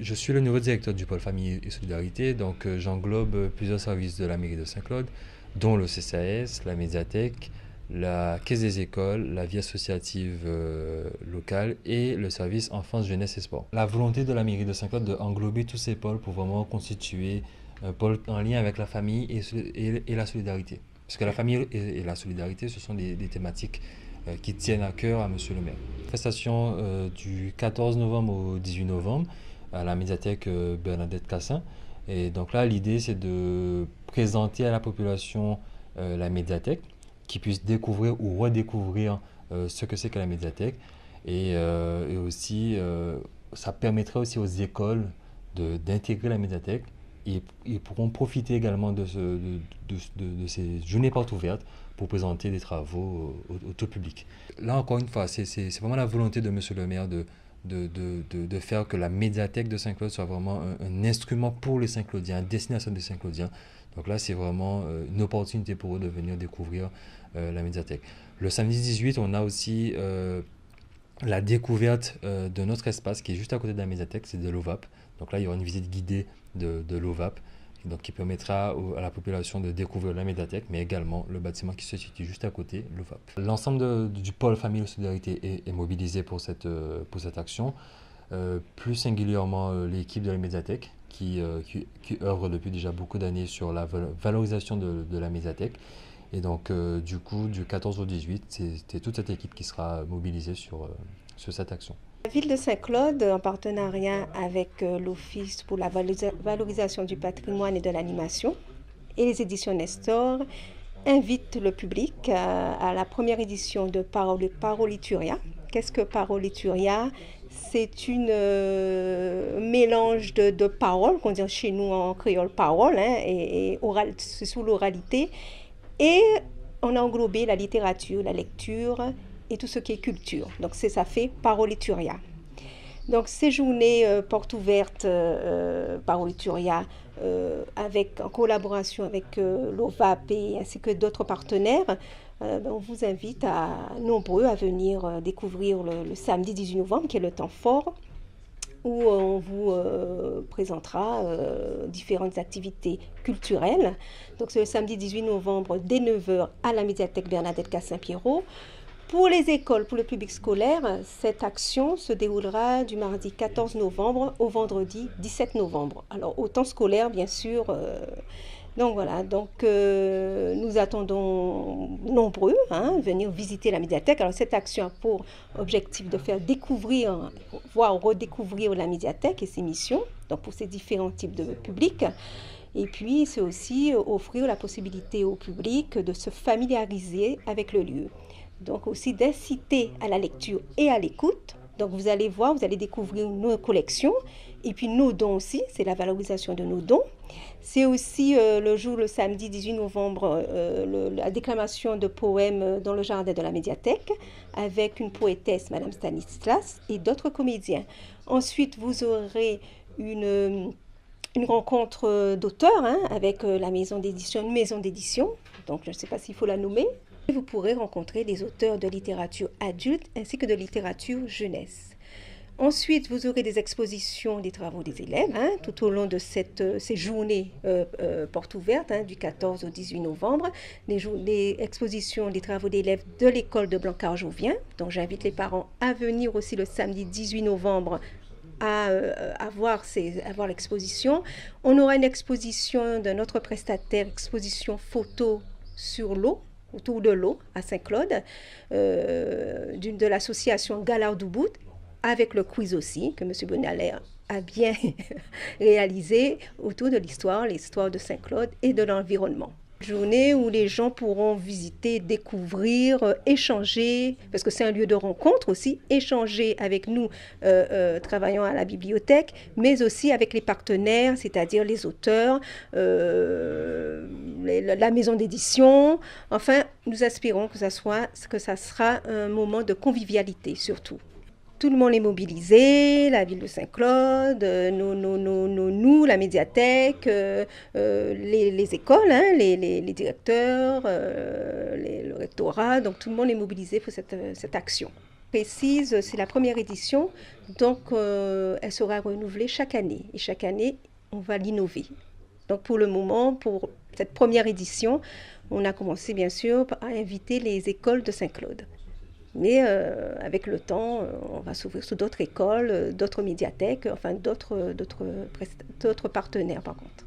Je suis le nouveau directeur du pôle famille et solidarité, donc j'englobe plusieurs services de la mairie de Saint-Claude, dont le CCAS, la médiathèque, la caisse des écoles, la vie associative locale et le service enfance, jeunesse et sport. La volonté de la mairie de Saint-Claude d'englober tous ces pôles pour vraiment constituer un pôle en lien avec la famille et la solidarité. Parce que la famille et la solidarité, ce sont des thématiques qui tiennent à cœur à Monsieur le maire. Prestation du 14 novembre au 18 novembre à la médiathèque Bernadette Cassin. Et donc là, l'idée, c'est de présenter à la population la médiathèque, qui puisse découvrir ou redécouvrir ce que c'est que la médiathèque. Et aussi, ça permettrait aussi aux écoles d'intégrer la médiathèque. Ils pourront profiter également de ces journées portes ouvertes pour présenter des travaux au tout public. Là, encore une fois, c'est vraiment la volonté de Monsieur le maire de faire que la médiathèque de Saint-Claude soit vraiment un instrument pour les Saint-Claudiens, à destination des Saint-Claudiens. Donc là, c'est vraiment une opportunité pour eux de venir découvrir la médiathèque. Le samedi 18, on a aussi la découverte de notre espace qui est juste à côté de la médiathèque, c'est de l'OVAP. Donc là, il y aura une visite guidée de l'OVAP, donc qui permettra à la population de découvrir la médiathèque, mais également le bâtiment qui se situe juste à côté, l'OVAP. L'ensemble du pôle famille et solidarité est mobilisé pour cette action, plus singulièrement l'équipe de la médiathèque qui œuvre depuis déjà beaucoup d'années sur la valorisation de la médiathèque. Et donc, du coup, du 14 au 18, c'est toute cette équipe qui sera mobilisée sur cette action. La ville de Saint-Claude, en partenariat avec l'Office pour la valorisation du patrimoine et de l'animation et les éditions Nestor, invite le public à la première édition de Parolituria. Qu'est-ce que Parolituria? C'est un mélange de paroles, qu'on dit chez nous en créole parole, et oral, c'est sous l'oralité. Et on a englobé la littérature, la lecture et tout ce qui est culture. Donc ça fait Parolituria. Donc ces journées portes ouvertes Parolituria en collaboration avec l'OVAP ainsi que d'autres partenaires, on vous invite nombreux à venir découvrir le samedi 18 novembre qui est le temps fort où on vous présentera différentes activités culturelles. Donc c'est le samedi 18 novembre dès 9h à la médiathèque Bernadette Cassin-Pierrot. Pour les écoles, pour le public scolaire, cette action se déroulera du mardi 14 novembre au vendredi 17 novembre. Alors au temps scolaire, bien sûr. Donc voilà, nous attendons nombreux venir visiter la médiathèque. Alors cette action a pour objectif de faire découvrir, voire redécouvrir la médiathèque et ses missions, donc pour ces différents types de publics. Et puis c'est aussi offrir la possibilité au public de se familiariser avec le lieu. Donc aussi d'inciter à la lecture et à l'écoute. Donc vous allez voir, vous allez découvrir nos collections et puis nos dons aussi, c'est la valorisation de nos dons. C'est aussi le samedi 18 novembre, la déclamation de poèmes dans le jardin de la médiathèque avec une poétesse, Madame Stanislas, et d'autres comédiens. Ensuite, vous aurez une rencontre d'auteurs avec la maison d'édition, une maison d'édition, donc je ne sais pas s'il faut la nommer. Vous pourrez rencontrer des auteurs de littérature adulte ainsi que de littérature jeunesse. Ensuite, vous aurez des expositions des travaux des élèves tout au long de ces journées portes ouvertes du 14 au 18 novembre. Les expositions des travaux d'élèves de l'école de Blancard-Jouvien. Donc j'invite les parents à venir aussi le samedi 18 novembre à voir l'exposition. On aura une exposition de notre prestataire, exposition photo sur l'eau, autour de l'eau à Saint-Claude, de l'association Galard Doubout, avec le quiz aussi, que M. Bonaler a bien réalisé autour de l'histoire de Saint-Claude et de l'environnement. Journée où les gens pourront visiter, découvrir, échanger, parce que c'est un lieu de rencontre aussi, échanger avec nous travaillant à la bibliothèque, mais aussi avec les partenaires, c'est-à-dire les auteurs, la maison d'édition. Enfin, nous aspirons que ça sera un moment de convivialité surtout. Tout le monde est mobilisé, la ville de Saint-Claude, nous, la médiathèque, les écoles, les directeurs, le rectorat. Donc tout le monde est mobilisé pour cette action. précise, c'est la première édition, donc elle sera renouvelée chaque année. Et chaque année, on va l'innover. Donc pour le moment, pour cette première édition, on a commencé bien sûr à inviter les écoles de Saint-Claude. Mais avec le temps, on va s'ouvrir sur d'autres écoles, d'autres médiathèques, enfin d'autres partenaires par contre.